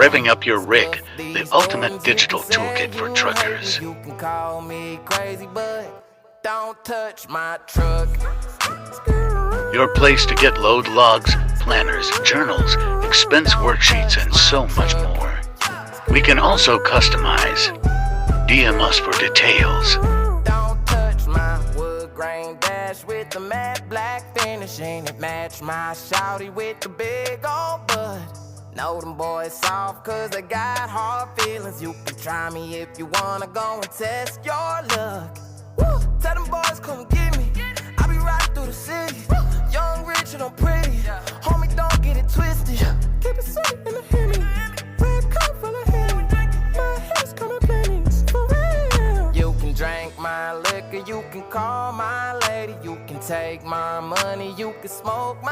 Revving Up Your Rig, the ultimate digital toolkit for truckers. You can call me crazy, but don't touch my truck. Your place to get load logs, planners, journals, expense worksheets, and so much more. We can also customize. DM us for details. Don't touch my wood grain dash with the matte black finish. Ain't it match my shouty with the big old bud? Know them boys soft cause they got hard feelings. You can try me if you wanna go and test your luck. Woo! Tell them boys come get me. I be riding through the city. Young, rich, and I'm pretty. Homie, don't get it twisted. Keep it simple in the Hemi. Red cup full of Henny. My head's coming pennies for real. You can drink my liquor. You can call my lady. You can take my money. You can smoke my